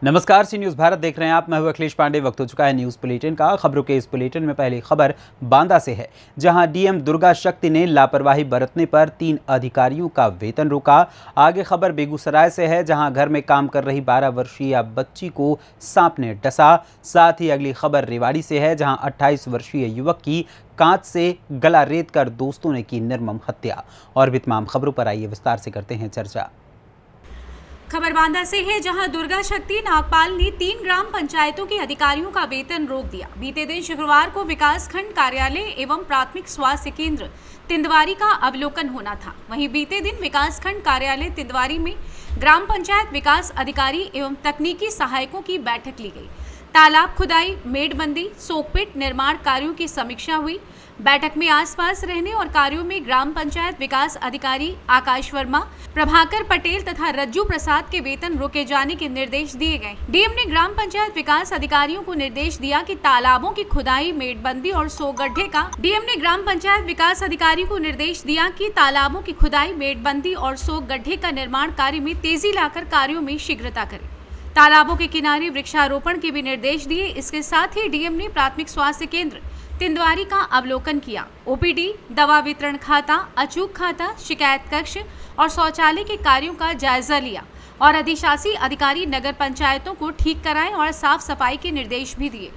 नमस्कार, सी न्यूज़ भारत देख रहे हैं आप। मैं हूं अखिलेश पांडे। वक्त हो चुका है न्यूज़ बुलेटिन का। खबरों के इस बुलेटिन में पहली खबर बांदा से है, जहां डीएम दुर्गा शक्ति ने लापरवाही बरतने पर 3 अधिकारियों का वेतन रोका। आगे खबर बेगूसराय से है, जहां घर में काम कर रही 12 वर्षीय बच्ची को सांप ने डसा। साथ ही अगली खबर रेवाड़ी से है, जहां 28 वर्षीय युवक की कांच से गला रेत कर दोस्तों ने की निर्मम हत्या। और भी तमाम खबरों पर आइए विस्तार से करते हैं चर्चा। खबर बांदा से है, जहां दुर्गा शक्ति नागपाल ने 3 ग्राम पंचायतों के अधिकारियों का वेतन रोक दिया। बीते दिन शुक्रवार को विकास खंड कार्यालय एवं प्राथमिक स्वास्थ्य केंद्र तिंदवारी का अवलोकन होना था। वहीं बीते दिन विकास खंड कार्यालय तिंदवारी में ग्राम पंचायत विकास अधिकारी एवं तकनीकी सहायकों की बैठक ली गई। तालाब खुदाई, मेड़बंदी, सोकपिट निर्माण कार्यों की समीक्षा हुई। बैठक में आसपास रहने और कार्यों में ग्राम पंचायत विकास अधिकारी आकाश वर्मा, प्रभाकर पटेल तथा रज्जू प्रसाद के वेतन रोके जाने के निर्देश दिए गए। डीएम ने ग्राम पंचायत विकास अधिकारियों को निर्देश दिया कि तालाबों की खुदाई, मेड़बंदी और सोगड्ढे का डीएम ने ग्राम पंचायत विकास अधिकारी को निर्देश दिया कि तालाबों की खुदाई, मेड़बंदी और सोगड्ढे का निर्माण कार्य में तेजी लाकर कार्यों में शीघ्रता करे। तालाबों के किनारे वृक्षारोपण के भी निर्देश दिए। इसके साथ ही डीएम ने प्राथमिक स्वास्थ्य केंद्र तिंदवारी का अवलोकन किया। ओपीडी, दवा वितरण खाता, अचूक खाता, शिकायत कक्ष और शौचालय के कार्यों का जायजा लिया और अधिशासी अधिकारी नगर पंचायतों को ठीक कराएं और साफ सफाई के निर्देश भी दिए।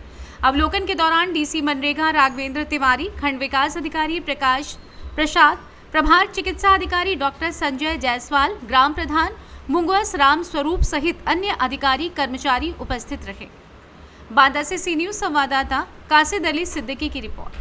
अवलोकन के दौरान डीसी मनरेगा राघवेंद्र तिवारी, खंड विकास अधिकारी प्रकाश प्रसाद, प्रभार चिकित्सा अधिकारी डॉक्टर संजय जायसवाल, ग्राम प्रधान मुंगवस राम स्वरूप सहित अन्य अधिकारी कर्मचारी उपस्थित रहे। बांदा से सी न्यूज़ संवाददाता कासिद अली सिद्दीकी की रिपोर्ट।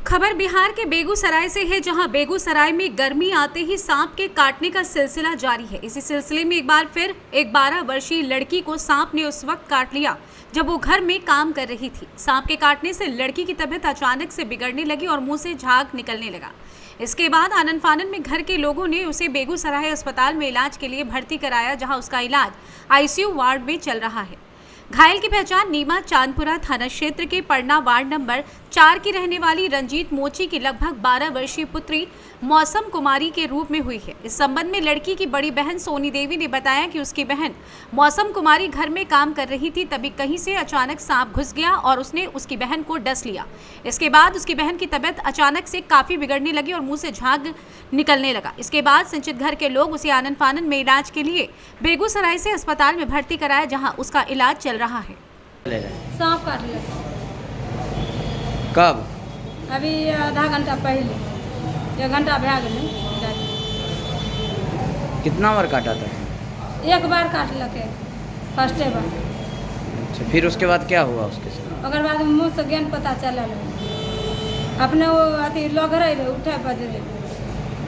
खबर बिहार के बेगूसराय से है, जहां बेगूसराय में गर्मी आते ही सांप के काटने का सिलसिला जारी है। इसी सिलसिले में एक बार फिर एक 12 वर्षीय लड़की को सांप ने उस वक्त काट लिया जब वो घर में काम कर रही थी। सांप के काटने से लड़की की तबीयत अचानक से बिगड़ने लगी और मुंह से झाग निकलने लगा। इसके बाद आनन फानन में घर के लोगों ने उसे बेगूसराय अस्पताल में इलाज के लिए भर्ती कराया, जहां उसका इलाज आईसीयू वार्ड में चल रहा है। घायल की पहचान नीमा चांदपुरा थाना क्षेत्र के पड़ना वार्ड नंबर 4 की रहने वाली रंजीत मोची की लगभग 12 वर्षीय पुत्री मौसम कुमारी के रूप में हुई है। इस संबंध में लड़की की बड़ी बहन सोनी देवी ने बताया कि उसकी बहन मौसम कुमारी घर में काम कर रही थी, तभी कहीं से अचानक सांप घुस गया और उसने उसकी बहन को डस लिया। इसके बाद उसकी बहन की तबीयत अचानक से काफी बिगड़ने लगी और मुंह से झाग निकलने लगा। इसके बाद सिंचित घर के लोग उसे आनन फानन में इलाज के लिए बेगूसराय से अस्पताल में भर्ती कराया, जहाँ उसका इलाज चल रहा है। सांप काट लिया। कब? अभी आधा घंटा पहले, 1 घंटा भा गए। कितना बार काटा था? एक बार काट लके, फर्स्टे बार। अच्छा, फिर उसके बाद क्या हुआ उसके साथ? ओकर बाद मुँह से गेंद पता चलल, अपने वो अथी लग रहे उठे बज रहे,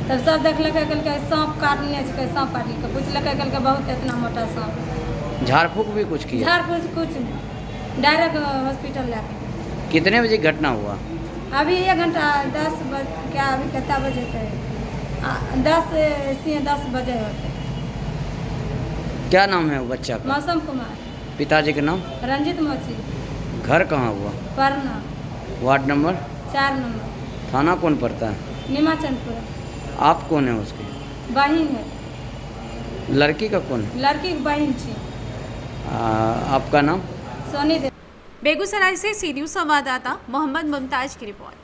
तब सब देखलकै, कहलकै सांप काटने से, सांप काट लिया। पूछलकै, कहलकै बहुत इतना मोटा सांप। झाड़ फूक भी कुछ किया? झाड़ फूक कुछ नहीं, डायरेक्ट हॉस्पिटल लाके। कितने बजे घटना हुआ? अभी 1 घंटा 10 बज, क्या अभी कितना बजे थे? 10 बजे होते। क्या नाम है वो बच्चा का? मौसम कुमार। पिताजी का नाम? रंजीत मोची। घर कहाँ हुआ? पड़ना, वार्ड नंबर 4 नंबर। थाना कौन पड़ता है? नीमा चंदपुरा। आप कौन है उसकी? बहन है। लड़की का कौन है? लड़की की बहन थी। आपका नाम? सोनी देवी। बेगूसराय से सी न्यूज़ संवाददाता मोहम्मद मुमताज की रिपोर्ट।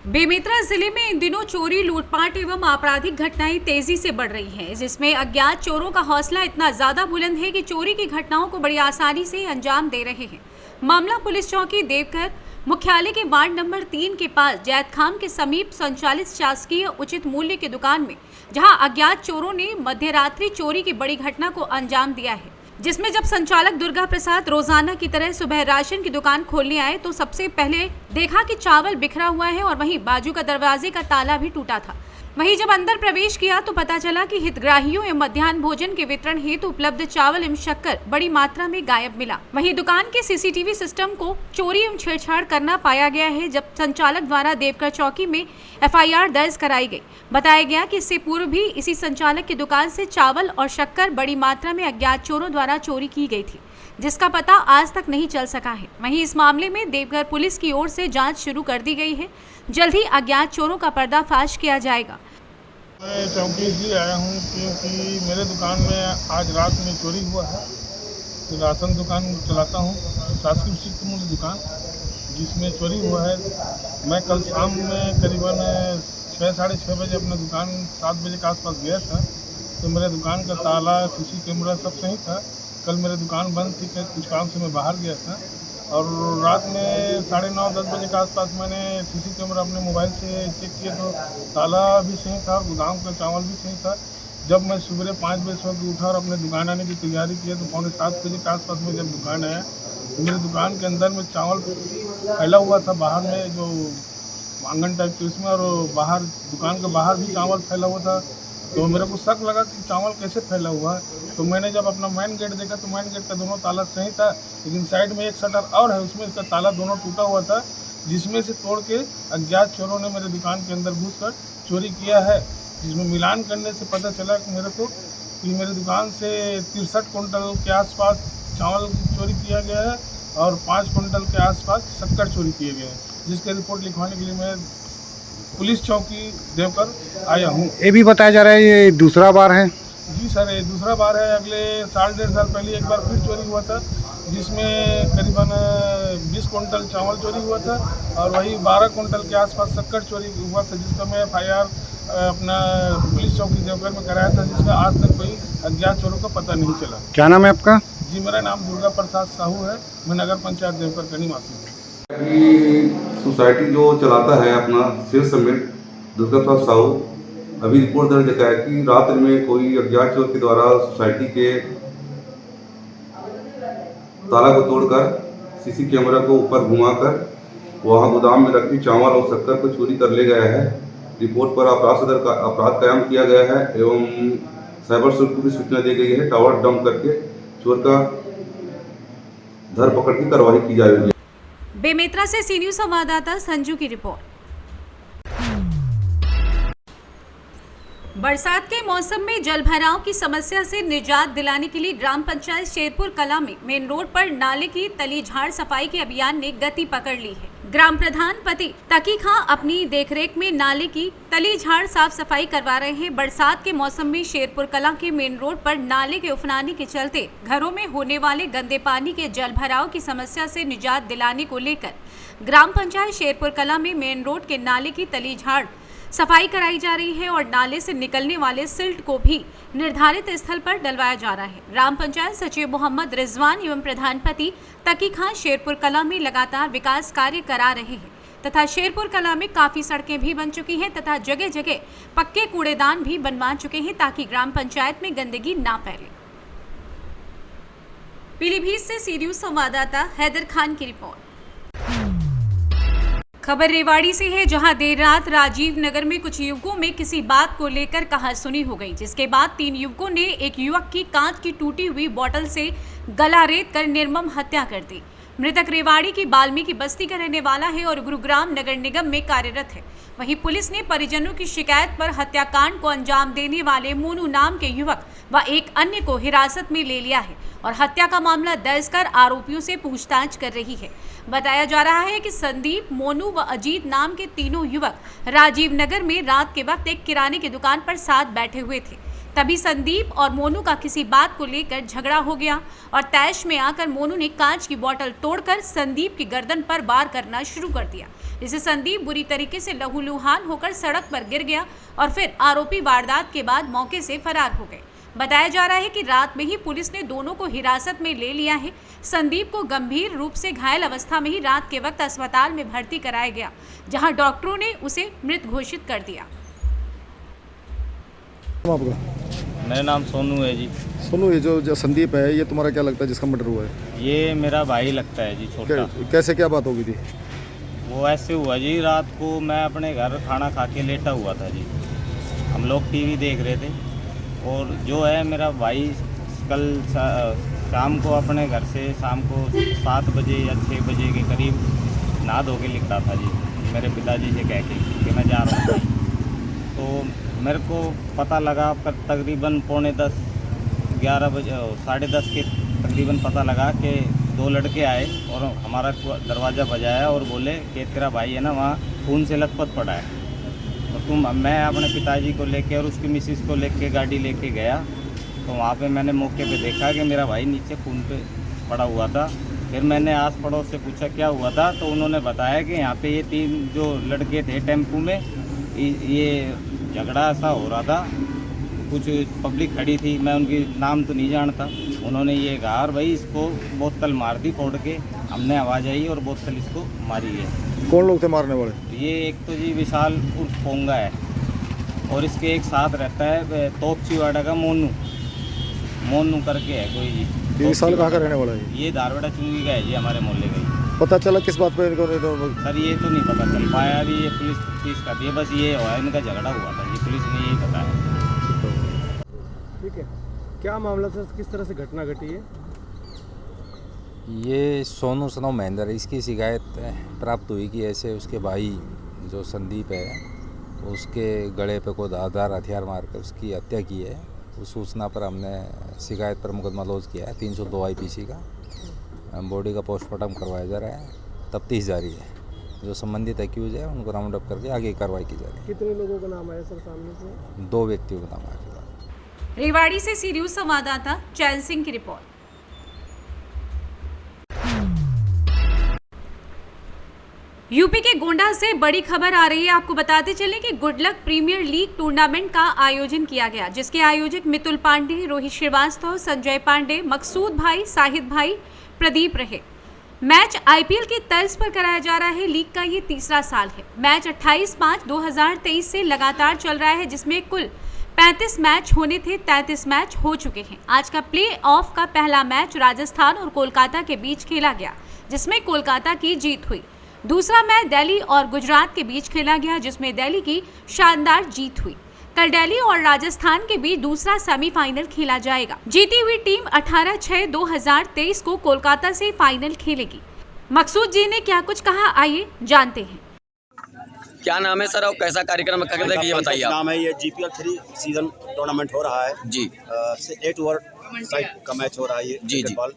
बेमेतरा जिले में इन दिनों चोरी, लूटपाट एवं आपराधिक घटनाएं तेजी से बढ़ रही हैं, जिसमें अज्ञात चोरों का हौसला इतना ज्यादा बुलंद है कि चोरी की घटनाओं को बड़ी आसानी से अंजाम दे रहे हैं। मामला पुलिस चौकी देवघर मुख्यालय के वार्ड नंबर 3 के पास जैतखाम के समीप संचालित शासकीय उचित मूल्य की दुकान में, जहां अज्ञात चोरों ने मध्यरात्रि चोरी की बड़ी घटना को अंजाम दिया है, जिसमें जब संचालक दुर्गा प्रसाद रोजाना की तरह सुबह राशन की दुकान खोलने आए तो सबसे पहले देखा कि चावल बिखरा हुआ है और वहीं बाजू का दरवाजे का ताला भी टूटा था। वहीं जब अंदर प्रवेश किया तो पता चला कि हितग्राहियों एवं मध्याह्न भोजन के वितरण हेतु उपलब्ध चावल एवं शक्कर बड़ी मात्रा में गायब मिला। वहीं दुकान के सीसीटीवी सिस्टम को चोरी एवं छेड़छाड़ करना पाया गया है, जब संचालक द्वारा देवकर चौकी में एफआईआर दर्ज कराई गई। बताया गया कि इससे पूर्व भी इसी संचालक की दुकान से चावल और शक्कर बड़ी मात्रा में अज्ञात चोरों द्वारा चोरी की गई थी, जिसका पता आज तक नहीं चल सका है। वहीं इस मामले में देवघर पुलिस की ओर से जांच शुरू कर दी गई है। जल्द ही अज्ञात चोरों का पर्दाफाश किया जाएगा। मैं चौकी इसलिए आया हूँ क्योंकि मेरे दुकान में आज रात में चोरी हुआ है। तो राशन दुकान चलाता हूँ, शासकीय उचित मूल्य दुकान, जिसमें चोरी हुआ है। मैं कल शाम में करीबन 6 साढ़े 6 बजे अपने दुकान 7 बजे के आसपास गया था। तो मेरे दुकान का ताला, सीसी कैमरा सब सही था। कल मेरे दुकान बंद थी, कुछ काम से मैं बाहर गया था। और रात में 9:30-10 बजे के आसपास मैंने सीसी कैमरा अपने मोबाइल से चेक किया तो ताला भी सही था और गोदाम का चावल भी सही था। जब मैं सुबह 5 बजे सो के उठा और अपने दुकान आने की तैयारी किया तो 6:45 बजे के आसपास में जब दुकान आया तो मेरे दुकान के अंदर में चावल फैला हुआ था, बाहर में जो आंगन टाइप के उसमें, और बाहर दुकान के बाहर भी चावल फैला हुआ था। तो मेरे को शक लगा कि चावल कैसे फैला हुआ है। तो मैंने जब अपना मेन गेट देखा तो मेन गेट का दोनों ताला सही था, लेकिन साइड में एक शटर और है, उसमें इसका ताला दोनों टूटा हुआ था, जिसमें से तोड़ के अज्ञात चोरों ने मेरे दुकान के अंदर घुसकर चोरी किया है। जिसमें मिलान करने से पता चला कि मेरे को कि मेरी दुकान से 63 कुंटल के आसपास चावल चोरी किया गया है और 5 कुंटल के आसपास शक्कर चोरी किए गए हैं, जिसकी रिपोर्ट लिखवाने के लिए मैं पुलिस चौकी देवकर आया हूँ। ये भी बताया जा रहा है ये दूसरा बार है? जी सर, ये दूसरा बार है। अगले 1.5 साल पहले एक बार फिर चोरी हुआ था, जिसमें करीबन 20 कुंटल चावल चोरी हुआ था और वही 12 कुंटल के आसपास शक्कर चोरी हुआ था, जिसका मैं FIR अपना पुलिस चौकी देवघर में कराया था, जिसका आज तक कोई अज्ञात चोरों का पता नहीं चला। क्या नाम है आपका? जी, मेरा नाम दुर्गा प्रसाद साहू है। मैं नगर पंचायत देवघर का निवासी हूँ। सोसाइटी जो चलाता है अपना सेल्स समिट दुर्गा प्रसाद साहू, अभी रिपोर्ट दर्ज है कि रात्रि में कोई अज्ञात चोर के द्वारा सोसाइटी के ताला को तोड़कर सीसी कैमरा को ऊपर घुमाकर वहां गोदाम में रखी चावल और शक्कर को चोरी कर ले गया है। रिपोर्ट पर अपराध कायम किया गया है एवं साइबर सेल को भी सूचना दी गई है। टावर डंप करके चोर का धरपकड़ की कार्रवाई की जा रही है। बेमेतरा से सी न्यूज संवाददाता संजू की रिपोर्ट। बरसात के मौसम में जलभराव की समस्या से निजात दिलाने के लिए ग्राम पंचायत शेरपुर कला में मेन रोड पर नाले की तली झाड़ सफाई के अभियान ने गति पकड़ ली है। ग्राम प्रधान पति तकी खां अपनी देखरेख में नाले की तली झाड़ साफ सफाई करवा रहे हैं। बरसात के मौसम में शेरपुर कला के मेन रोड पर नाले के उफनाने के चलते घरों में होने वाले गंदे पानी के जलभराव की समस्या से निजात दिलाने को लेकर ग्राम पंचायत शेरपुर कला में मेन रोड के नाले की तली झाड़ सफाई कराई जा रही है और नाले से निकलने वाले सिल्ट को भी निर्धारित स्थल पर डलवाया जा रहा है। ग्राम पंचायत सचिव मोहम्मद रिजवान एवं प्रधान पति तकी खां शेरपुर कला में लगातार विकास कार्य करा रहे हैं तथा शेरपुर कला में काफी सड़कें भी बन चुकी हैं तथा जगह जगह पक्के कूड़ेदान भी बनवा चुके हैं ताकि ग्राम पंचायत में गंदगी ना फैले। पीलीभीत से सी न्यूज संवाददाता हैदर खान की रिपोर्ट। खबर रेवाड़ी से है, जहां देर रात राजीव नगर में कुछ युवकों में किसी बात को लेकर कहासुनी हो गई, जिसके बाद 3 युवकों ने एक युवक की कांच की टूटी हुई बोतल से गला रेत कर निर्मम हत्या कर दी। मृतक रेवाड़ी की वाल्मीकि बस्ती का रहने वाला है और गुरुग्राम नगर निगम में कार्यरत है। वहीं पुलिस ने परिजनों की शिकायत पर हत्याकांड को अंजाम देने वाले मोनू नाम के युवक व एक अन्य को हिरासत में ले लिया है और हत्या का मामला दर्ज कर आरोपियों से पूछताछ कर रही है। बताया जा रहा है कि संदीप, मोनू व अजीत नाम के तीनों युवक राजीव नगर में रात के वक्त एक किराने की दुकान पर साथ बैठे हुए थे। तभी संदीप और मोनू का किसी बात को लेकर झगड़ा हो गया और तैश में आकर मोनू ने कांच की बोतल तोड़कर संदीप की गर्दन पर वार करना शुरू कर दिया, जिससे संदीप बुरी तरीके से लहूलुहान होकर सड़क पर गिर गया और फिर आरोपी वारदात के बाद मौके से फरार हो गए। बताया जा रहा है कि रात में ही पुलिस ने दोनों को हिरासत में ले लिया है। संदीप को गंभीर रूप से घायल अवस्था में ही रात के वक्त अस्पताल में भर्ती कराया गया, जहां डॉक्टरों ने उसे मृत घोषित कर दिया। आपका? मेरा नाम सोनू है जी। सोनू, ये जो संदीप है, ये तुम्हारा क्या लगता है जिसका मर्डर हुआ है? ये मेरा भाई लगता है जी, छोटा। कैसे क्या बात हो गई थी? वो ऐसे हुआ जी, रात को मैं अपने घर खाना खा के लेटा हुआ था जी। हम लोग टीवी देख रहे थे और जो है मेरा भाई कल शाम को अपने घर से शाम को 7 बजे या 6 बजे के करीब नहा धो के निकला था जी, मेरे पिताजी से कह के कि मैं जा रहा हूँ। तो मेरे को पता लगा पर तकरीबन 9:45 11 बजे 10:30 के तकरीबन पता लगा कि 2 लड़के आए और हमारा दरवाज़ा बजाया और बोले कि तेरा भाई है ना वहाँ खून से लथपथ पड़ा है। तो मैं अपने पिताजी को लेके और उसकी मिसिस को लेके गाड़ी लेके गया, तो वहाँ पे मैंने मौके पे देखा कि मेरा भाई नीचे खून पे पड़ा हुआ था। फिर मैंने आस पड़ोस से पूछा क्या हुआ था, तो उन्होंने बताया कि यहाँ पे ये 3 जो लड़के थे टेम्पू में, ये झगड़ा सा हो रहा था, कुछ पब्लिक खड़ी थी, मैं उनकी नाम तो नहीं जानता। उन्होंने ये कहा और भाई इसको बोतल मार दी फोड़ के, हमने आवाज़ आई और बोतल इसको मारी है। कौन लोग थे मारने वाले? ये एक तो जी विशाल उर्फ पोंगा है, और इसके एक साथ रहता है तोपचीवाड़ा का मोनू करके है कोई जी। ये विशाल कहाँ का रहने वाला है? ये धारवाड़ा चुंगी का है जी, हमारे मोहल्ले का ही। पता चला किस बात पे इनको? सर ये तो नहीं पता चल पाया अभी, ये पुलिस का दिए, बस ये हुआ इनका झगड़ा हुआ था जी, पुलिस ने यही बताया। ठीक है, क्या मामला सर, किस तरह से घटना घटी है? ये सोनू सनो महेंद्र, इसकी शिकायत प्राप्त हुई कि ऐसे उसके भाई जो संदीप है उसके गले पे कोई धारदार हथियार मार कर उसकी हत्या की है। उस सूचना पर हमने शिकायत पर मुकदमा लॉन्च किया है 302 IPC का। बॉडी का पोस्टमार्टम करवाया जा रहा है, तफ्तीश जारी है। जो संबंधित एक्यूज है उनको राउंड अप करके आगे कार्रवाई की जा रही है। कितने लोगों का नाम आया सर सामने से? 2 व्यक्तियों का नाम आया। रेवाड़ी से सी न्यूज संवाददाता चैन सिंह की रिपोर्ट। यूपी के गोंडा से बड़ी खबर आ रही है। आपको बताते चलें कि good luck premier league tournament का आयोजन किया गया, जिसके आयोजक मितुल पांडे, रोहित श्रीवास्तव, संजय पांडे, मकसूद भाई, साहिद भाई, प्रदीप रहे। मैच IPL की तर्ज पर कराया जा रहा है। लीग का ये तीसरा साल है। मैच 28 मार्च 2023 से लगातार चल रहा है, जिसमें कुल 35 मैच होने थे, 33 मैच हो चुके हैं। आज का प्ले ऑफ का पहला मैच राजस्थान और कोलकाता के बीच खेला गया, जिसमें कोलकाता की जीत हुई। दूसरा मैच दिल्ली और गुजरात के बीच खेला गया, जिसमें दिल्ली की शानदार जीत हुई। कल दिल्ली और राजस्थान के बीच दूसरा सेमीफाइनल खेला जाएगा। जीती हुई टीम 18/6/2023 को कोलकाता से फाइनल खेलेगी। मकसूद जी ने क्या कुछ कहा, आइए जानते हैं। क्या नाम है सर और कैसा कार्यक्रम करते हैं ये बताइए। नाम है ये GPL 3 सीजन टूर्नामेंट हो रहा है जी। 8 ओवर साइड का मैच हो रहा है ये जी जी। बॉल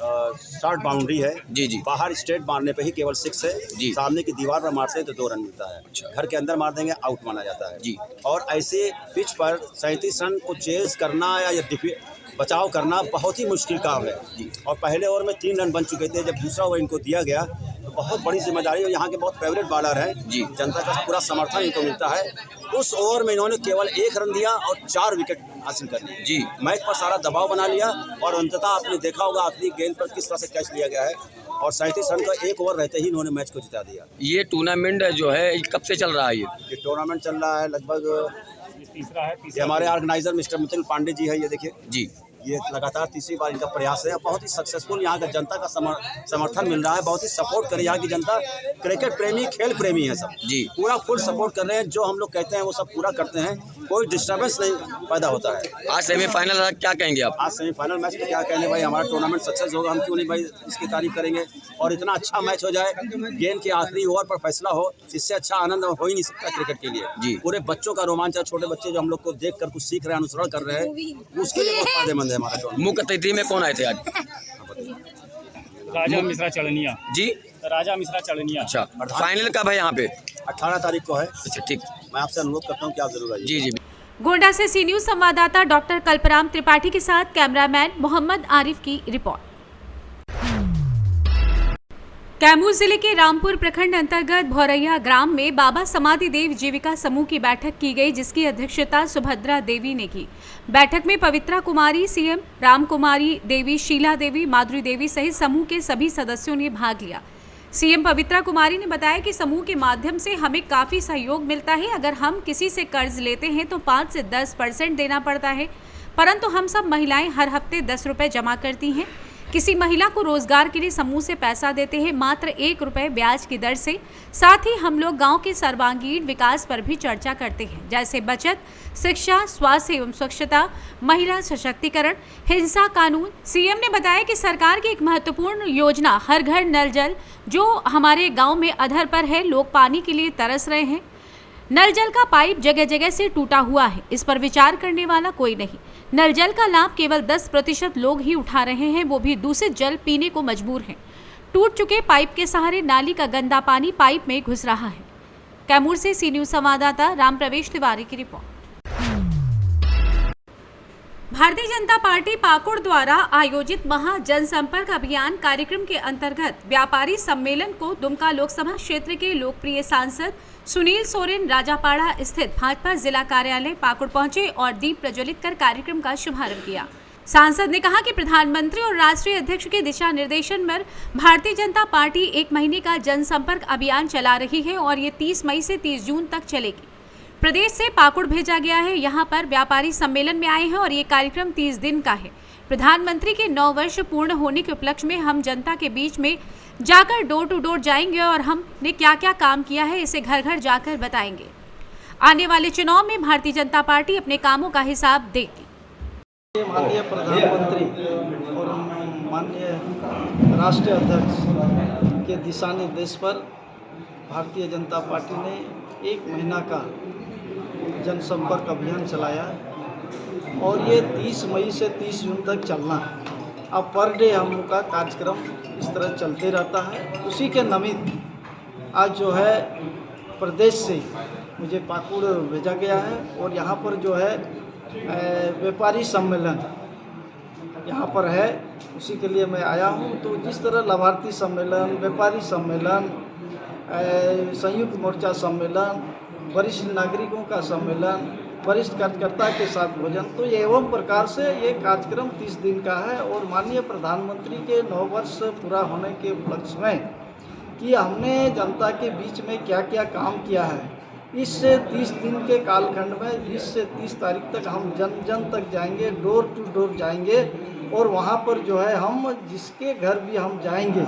शॉर्ट बाउंड्री है जी जी। बाहर स्ट्रेट मारने पे ही केवल 6 है जी। सामने की दीवार पर मारते हैं तो 2 रन मिलता है। अच्छा। घर के अंदर मार देंगे आउट माना जाता है जी। और ऐसे पिच पर 37 रन को चेज करना या बचाव करना बहुत ही मुश्किल काम है जी। और पहले ओवर में 3 रन बन चुके थे, जब दूसरा ओवर इनको दिया गया तो बहुत बड़ी जिम्मेदारी, और यहाँ के बहुत फेवरेट बॉलर हैं जी, जनता का पूरा समर्थन इनको मिलता है। उस ओवर में इन्होंने केवल 1 रन दिया और 4 विकेट हासिल कर लिए जी। मैच पर सारा दबाव बना लिया और अंततः आपने देखा होगा आखिरी गेंद पर किस तरह से कैच लिया गया है, और 37 रन का 1 ओवर रहते ही इन्होंने मैच को जिता दिया। ये टूर्नामेंट जो है कब से चल रहा है? ये टूर्नामेंट चल रहा है लगभग तीसरा है। ये हमारे ऑर्गेनाइजर मिस्टर मितुल पांडे जी है, ये देखिए जी, ये लगातार तीसरी बार इनका प्रयास है। बहुत ही सक्सेसफुल यहाँ का जनता का समर्थन मिल रहा है, बहुत ही सपोर्ट करे यहाँ की जनता। क्रिकेट प्रेमी, खेल प्रेमी है सब जी, पूरा फुल सपोर्ट कर रहे हैं। जो हम लोग कहते हैं वो सब पूरा करते हैं, कोई डिस्टर्बेंस नहीं पैदा होता है। आज सेमीफाइनल क्या कहेंगे आप? आज सेमीफाइनल मैच तो क्या कहने भाई, हमारा टूर्नामेंट सक्सेस होगा, हम क्यों नहीं भाई इसकी तारीफ करेंगे। और इतना अच्छा मैच हो जाए, गेंद के आखिरी ओवर पर फैसला हो, इससे अच्छा आनंद हो ही नहीं सकता क्रिकेट के लिए जी। पूरे बच्चों का रोमांच, छोटे बच्चे जो हम लोग को देख कर कुछ सीख रहे हैं, अनुसरण कर रहे हैं, उसके लिए बहुत फायदेमंद है हमारा टूर्नामेंट। मुख्य अतिथि में कौन आए थे आज? राजा मिश्रा चलनिया जी। राजा मिश्रा चलनिया। अच्छा, फाइनल कब है यहाँ पे? 18 तारीख को है। अच्छा ठीक, मैं आपसे अनुरोध करता हूँ कि आप जरूर आइए। जी जी। गोंडा से सी न्यूज संवाददाता डॉक्टर कल्पराम त्रिपाठी के साथ कैमरामैन मोहम्मद आरिफ की रिपोर्ट। कैमूर जिले के रामपुर प्रखंड अंतर्गत भौरैया ग्राम में बाबा समाधि देव जीविका समूह की बैठक की गई, जिसकी अध्यक्षता सुभद्रा देवी ने की। बैठक में पवित्रा कुमारी, CM राम कुमारी देवी, शीला देवी, माधुरी देवी सहित समूह के सभी सदस्यों ने भाग लिया। CM पवित्रा कुमारी ने बताया कि समूह के माध्यम से हमें काफ़ी सहयोग मिलता है। अगर हम किसी से कर्ज लेते हैं तो 5 से 10% देना पड़ता है, परंतु हम सब महिलाएं हर हफ्ते 10 रुपये जमा करती हैं। किसी महिला को रोजगार के लिए समूह से पैसा देते हैं मात्र 1 रुपये ब्याज की दर से। साथ ही हम लोग गांव के सर्वांगीण विकास पर भी चर्चा करते हैं, जैसे बचत, शिक्षा, स्वास्थ्य एवं स्वच्छता, महिला सशक्तिकरण, हिंसा कानून। CM ने बताया कि सरकार की एक महत्वपूर्ण योजना हर घर नल जल, जो हमारे गाँव में अधर पर है, लोग पानी के लिए तरस रहे हैं। नल जल का पाइप जगह जगह से टूटा हुआ है, इस पर विचार करने वाला कोई नहीं। नल जल का लाभ केवल 10% लोग ही उठा रहे हैं, वो भी दूषित जल पीने को मजबूर हैं। टूट चुके पाइप के सहारे नाली का गंदा पानी पाइप में घुस रहा है। कैमूर से सी न्यूज संवाददाता राम प्रवेश तिवारी की रिपोर्ट। भारतीय जनता पार्टी पाकुड़ द्वारा आयोजित महा जनसंपर्क अभियान कार्यक्रम के अंतर्गत व्यापारी सम्मेलन को दुमका लोकसभा क्षेत्र के लोकप्रिय सांसद सुनील सोरेन राजापाड़ा स्थित भाजपा जिला कार्यालय पाकुड़ पहुंचे और दीप प्रज्वलित कर कार्यक्रम का शुभारंभ किया। सांसद ने कहा कि प्रधानमंत्री और राष्ट्रीय अध्यक्ष के दिशा निर्देशन पर भारतीय जनता पार्टी 1 महीने का जनसंपर्क अभियान चला रही है और ये 30 मई से 30 जून तक चलेगी। प्रदेश से पाकुड़ भेजा गया है, यहाँ पर व्यापारी सम्मेलन में आए हैं और ये कार्यक्रम 30 दिन का है। प्रधानमंत्री के 9 वर्ष पूर्ण होने के उपलक्ष्य में हम जनता के बीच में जाकर डोर टू डोर जाएंगे और हमने क्या क्या काम किया है इसे घर घर जाकर बताएंगे। आने वाले चुनाव में भारतीय जनता पार्टी अपने कामों का हिसाब देगी। माननीय प्रधानमंत्री और माननीय राष्ट्रीय अध्यक्ष के दिशा निर्देश पर भारतीय जनता पार्टी ने 1 महीना का जनसंपर्क अभियान चलाया और ये 30 मई से 30 जून तक चलना है। अब पर डे हम लोग का कार्यक्रम इस तरह चलते रहता है। उसी के निमित्त आज जो है प्रदेश से मुझे पाकुड़ भेजा गया है और यहाँ पर जो है व्यापारी सम्मेलन यहाँ पर है, उसी के लिए मैं आया हूँ। तो जिस तरह लाभार्थी सम्मेलन, व्यापारी सम्मेलन, संयुक्त मोर्चा सम्मेलन, वरिष्ठ नागरिकों का सम्मेलन, वरिष्ठ कार्यकर्ता के साथ भोजन, तो एवं प्रकार से ये कार्यक्रम 30 दिन का है और माननीय प्रधानमंत्री के 9 वर्ष पूरा होने के उपलक्ष्य में कि हमने जनता के बीच में क्या क्या काम किया है, इस 30 दिन के कालखंड में 20 से 30 तारीख तक हम जन जन तक जाएंगे, डोर टू डोर जाएंगे और वहाँ पर जो है हम जिसके घर भी हम जाएंगे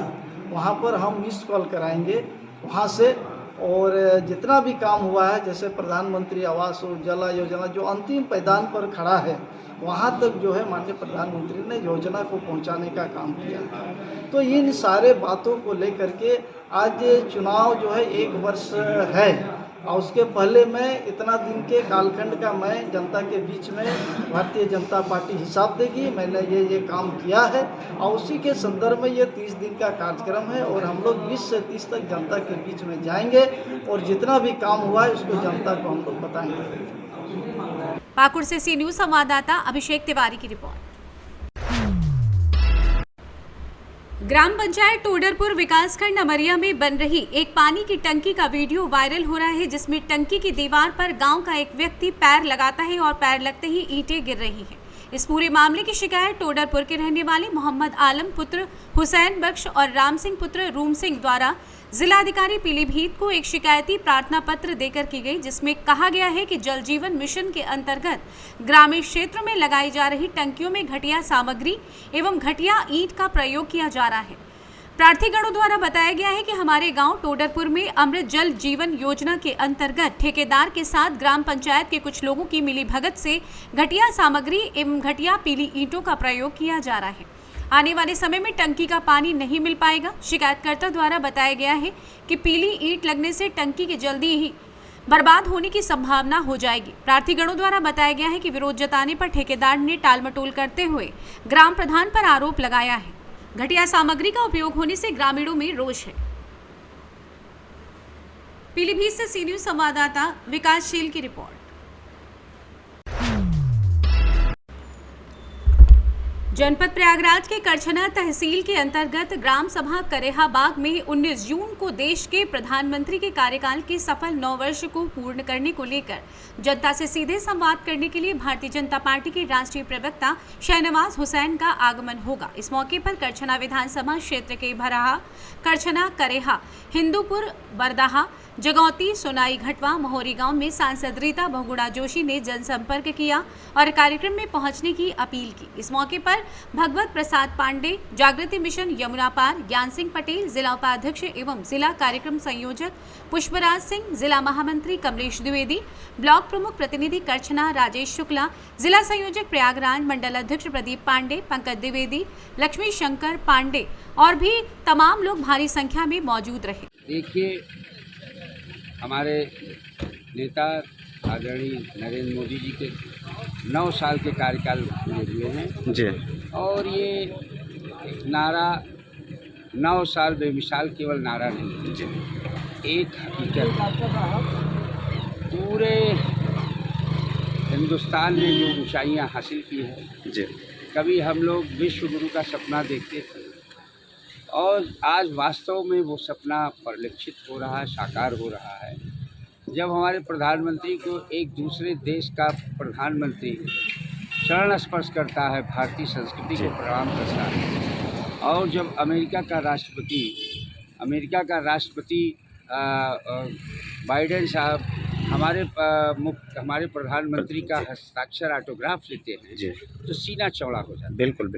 वहाँ पर हम मिस कॉल कराएंगे वहाँ से। और जितना भी काम हुआ है, जैसे प्रधानमंत्री आवास उज्ज्वला योजना जो अंतिम पैदान पर खड़ा है, वहाँ तक जो है माननीय प्रधानमंत्री ने योजना को पहुँचाने का काम किया। तो इन सारे बातों को लेकर के आज चुनाव जो है 1 वर्ष है और उसके पहले मैं इतना दिन के कालखंड का मैं जनता के बीच में भारतीय जनता पार्टी हिसाब देगी, मैंने ये काम किया है और उसी के संदर्भ में ये 30 दिन का कार्यक्रम है और हम लोग 20 से 30 तक जनता के बीच में जाएंगे और जितना भी काम हुआ है उसको जनता को हम लोग बताएंगे। पाकुड़ से सी न्यूज संवाददाता अभिषेक तिवारी की रिपोर्ट। ग्राम पंचायत टोडरपुर विकासखंड अमरिया में बन रही एक पानी की टंकी का वीडियो वायरल हो रहा है, जिसमें टंकी की दीवार पर गांव का एक व्यक्ति पैर लगाता है और पैर लगते ही ईंटें गिर रही हैं। इस पूरे मामले की शिकायत टोडरपुर के रहने वाले मोहम्मद आलम पुत्र हुसैन बख्श और राम सिंह पुत्र रूम सिंह द्वारा जिलाधिकारी पीलीभीत को एक शिकायती प्रार्थना पत्र देकर की गई, जिसमें कहा गया है कि जल जीवन मिशन के अंतर्गत ग्रामीण क्षेत्रों में लगाई जा रही टंकियों में घटिया सामग्री एवं घटिया ईंट का प्रयोग किया जा रहा है। प्रार्थीगणों द्वारा बताया गया है कि हमारे गांव टोडरपुर में अमृत जल जीवन योजना के अंतर्गत ठेकेदार के साथ ग्राम पंचायत के कुछ लोगों की मिलीभगत से घटिया सामग्री एवं घटिया पीली ईंटों का प्रयोग किया जा रहा है। आने वाले समय में टंकी का पानी नहीं मिल पाएगा। शिकायतकर्ता द्वारा बताया गया है कि पीली ईंट लगने से टंकी के जल्दी ही बर्बाद होने की संभावना हो जाएगी। प्रार्थीगणों द्वारा बताया गया है कि विरोध जताने पर ठेकेदार ने टालमटोल करते हुए ग्राम प्रधान पर आरोप लगाया है। घटिया सामग्री का उपयोग होने से ग्रामीणों में रोष है। पीलीभीत से सी न्यूज संवाददाता विकासशील की रिपोर्ट। जनपद प्रयागराज के करछना तहसील के अंतर्गत ग्राम सभा करेहा बाग में 19 जून को देश के प्रधानमंत्री के कार्यकाल के सफल 9 वर्ष को पूर्ण करने को लेकर जनता से सीधे संवाद करने के लिए भारतीय जनता पार्टी के राष्ट्रीय प्रवक्ता शहनवाज हुसैन का आगमन होगा। इस मौके पर करछना विधानसभा क्षेत्र के भराहा, करछना, करेहा, हिंदूपुर, बरदाहा, जगौती, सोनाई घटवा, मोहरी गांव में सांसद रीता बहुगुणा जोशी ने जनसंपर्क किया और कार्यक्रम में पहुंचने की अपील की। इस मौके पर भगवत प्रसाद पांडे, जागृति मिशन यमुना पार, ज्ञान सिंह पटेल, जिला उपाध्यक्ष एवं जिला कार्यक्रम संयोजक पुष्पराज सिंह, जिला महामंत्री कमलेश द्विवेदी, ब्लॉक प्रमुख प्रतिनिधि करछना राजेश शुक्ला, जिला संयोजक प्रयागराज, मंडल अध्यक्ष प्रदीप पांडे, पंकज द्विवेदी, लक्ष्मी शंकर पांडे और भी तमाम लोग भारी संख्या में मौजूद रहे। देखिए, हमारे नेता आदरणीय नरेंद्र मोदी जी के 9 साल के कार्यकाल पूरे हुए हैं जी, और ये नारा 9 साल बेमिसाल केवल नारा नहीं है, एक हकीकत पूरे हिंदुस्तान ने जो ऊंचाइयां हासिल की है। कभी हम लोग विश्व गुरु का सपना देखते थे और आज वास्तव में वो सपना परिलक्षित हो रहा है, साकार हो रहा है। जब हमारे प्रधानमंत्री को एक दूसरे देश का प्रधानमंत्री चरण स्पर्श करता है, भारतीय संस्कृति को प्रणाम करता है, और जब अमेरिका का राष्ट्रपति बाइडेन साहब हमारे प्रधानमंत्री का हस्ताक्षर ऑटोग्राफ लेते हैं तो सीना चौड़ा हो जाता है। बिल्कुल।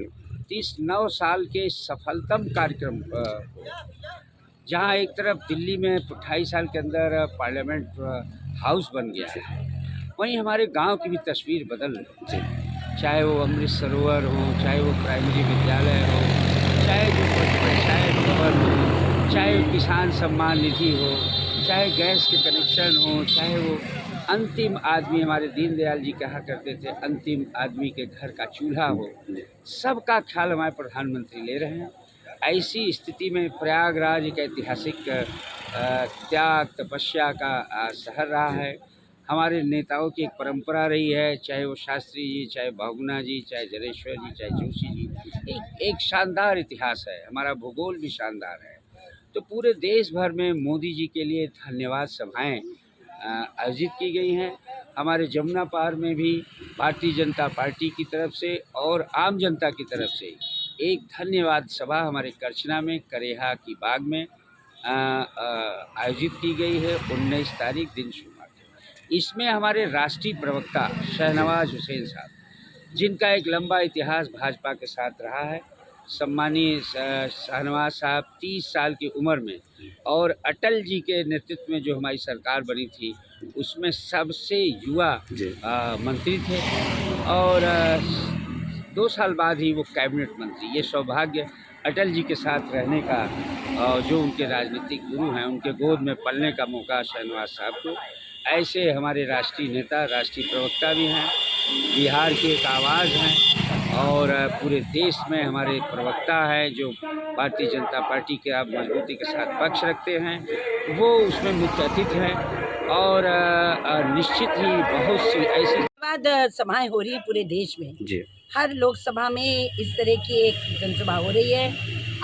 9 साल के सफलतम कार्यक्रम जहां एक तरफ दिल्ली में 28 साल के अंदर पार्लियामेंट हाउस बन गया है, वहीं हमारे गांव की भी तस्वीर बदल रही है। चाहे वो अमृत सरोवर हो, चाहे वो प्राइमरी विद्यालय हो, चाहे जो पंचायत भवन हो, चाहे वो किसान सम्मान निधि हो, चाहे गैस के कनेक्शन हो, चाहे वो अंतिम आदमी, हमारे दीनदयाल जी कहा करते थे, अंतिम आदमी के घर का चूल्हा हो, सबका ख्याल हमारे प्रधानमंत्री ले रहे हैं। ऐसी स्थिति में प्रयागराज एक ऐतिहासिक त्याग तपस्या का शहर रहा है। हमारे नेताओं की एक परंपरा रही है, चाहे वो शास्त्री जी, चाहे बहुगुणा जी, चाहे जलेश्वर जी, चाहे जोशी जी, एक शानदार इतिहास है। हमारा भूगोल भी शानदार है। तो पूरे देश भर में मोदी जी के लिए धन्यवाद सभाएं आयोजित की गई हैं। हमारे जमुना पार में भी भारतीय जनता पार्टी की तरफ से और आम जनता की तरफ से एक धन्यवाद सभा हमारे करछना में करेहा की बाग में आयोजित की गई है 19 तारीख दिन सोमवार। इसमें हमारे राष्ट्रीय प्रवक्ता शहनवाज हुसैन साहब, जिनका एक लंबा इतिहास भाजपा के साथ रहा है, सम्मानीय शहनवाज साहब 30 साल की उम्र में और अटल जी के नेतृत्व में जो हमारी सरकार बनी थी उसमें सबसे युवा मंत्री थे और 2 साल बाद ही वो कैबिनेट मंत्री। ये सौभाग्य अटल जी के साथ रहने का, जो उनके राजनीतिक गुरु हैं, उनके गोद में पलने का मौका शहनवाज साहब को। ऐसे हमारे राष्ट्रीय नेता, राष्ट्रीय प्रवक्ता भी हैं, बिहार के एक आवाज़ हैं और पूरे देश में हमारे प्रवक्ता हैं जो भारतीय जनता पार्टी के आप मजबूती के साथ पक्ष रखते हैं, वो उसमें मुख्य अतिथि हैं और निश्चित ही बहुत सी ऐसी सभाएं हो रही है पूरे देश में जी। हर लोकसभा में इस तरह की एक जनसभा हो रही है।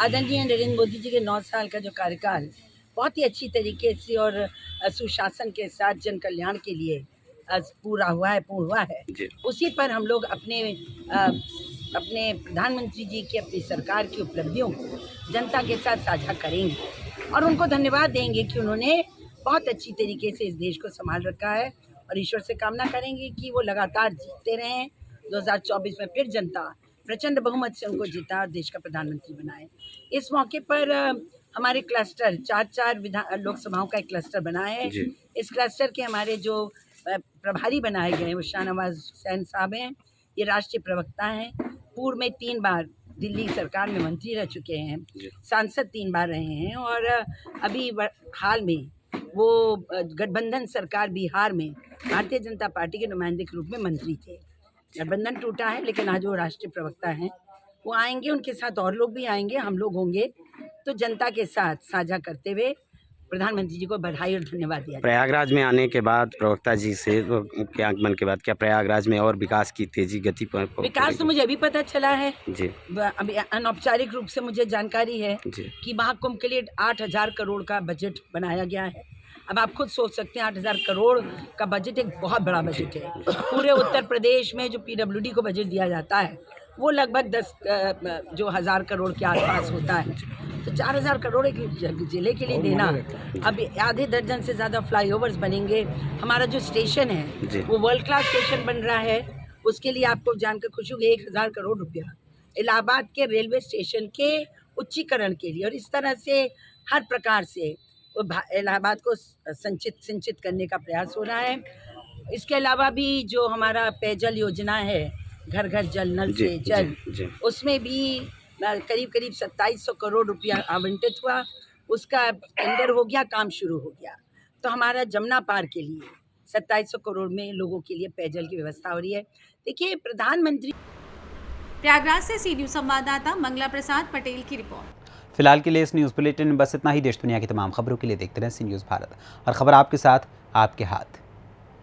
आदरणीय नरेंद्र मोदी जी के 9 साल का जो कार्यकाल बहुत ही अच्छी तरीके से और सुशासन के साथ जन कल्याण के लिए पूर्ण हुआ है उसी पर हम लोग अपने प्रधानमंत्री जी की, अपनी सरकार की उपलब्धियों को जनता के साथ साझा करेंगे और उनको धन्यवाद देंगे कि उन्होंने बहुत अच्छी तरीके से इस देश को संभाल रखा है और ईश्वर से कामना करेंगे कि वो लगातार जीतते रहें। 2024 में फिर जनता प्रचंड बहुमत से उनको जीता और देश का प्रधानमंत्री बनाए। इस मौके पर हमारे क्लस्टर 4 लोकसभाओं का एक क्लस्टर बना है। इस क्लस्टर के हमारे जो प्रभारी बनाए गए हैं वो शहनवाज हुसैन साहब हैं। ये राष्ट्रीय प्रवक्ता हैं, पूर्व में 3 बार दिल्ली सरकार में मंत्री रह चुके हैं, सांसद 3 बार रहे हैं और अभी हाल में वो गठबंधन सरकार बिहार में भारतीय जनता पार्टी के नुमाइंदे के रूप में मंत्री थे। गठबंधन टूटा है लेकिन आज वो राष्ट्रीय प्रवक्ता हैं, वो आएंगे, उनके साथ और लोग भी आएंगे, हम लोग होंगे, तो जनता के साथ साझा करते हुए प्रधानमंत्री जी को बधाई और धन्यवाद दिया। प्रयागराज में आने के बाद प्रवक्ता जी से के आगमन के बाद क्या प्रयागराज में और विकास की तेजी गति पर विकास तो मुझे अभी पता चला है जी। अभी अनौपचारिक रूप से मुझे जानकारी है कि महाकुंभ के लिए 8,000 करोड़ का बजट बनाया गया है। अब आप खुद सोच सकते हैं 8,000 करोड़ का बजट एक बहुत बड़ा बजट है। पूरे उत्तर प्रदेश में जो PWD को बजट दिया जाता है वो लगभग 10,000 करोड़ के आसपास होता है, तो 4,000 करोड़ एक जिले के लिए देना। अब आधे दर्जन से ज़्यादा फ्लाईओवर्स बनेंगे। हमारा जो स्टेशन है वो वर्ल्ड क्लास स्टेशन बन रहा है, उसके लिए आपको जानकर खुशी होगी 1,000 करोड़ रुपया इलाहाबाद के रेलवे स्टेशन के उच्चीकरण के लिए। और इस तरह से हर प्रकार से इलाहाबाद को सिंचित करने का प्रयास हो रहा है। इसके अलावा भी जो हमारा पेयजल योजना है, घर घर जल, नल से जल, उसमें भी करीब 2700 करोड़ रुपया आवंटित हुआ, उसका टेंडर हो गया, काम शुरू हो गया। तो हमारा जमुना पार के लिए 2700 करोड़ में लोगों के लिए पेयजल की व्यवस्था हो रही है। देखिए, प्रधानमंत्री। प्रयागराज से सी न्यूज़ संवाददाता मंगला प्रसाद पटेल की रिपोर्ट। फिलहाल के लिए इस न्यूज़ बुलेटिन में बस इतना ही। देश दुनिया की तमाम खबरों के लिए देखते रहें सी न्यूज़ भारत, और खबर आपके साथ, आपके हाथ।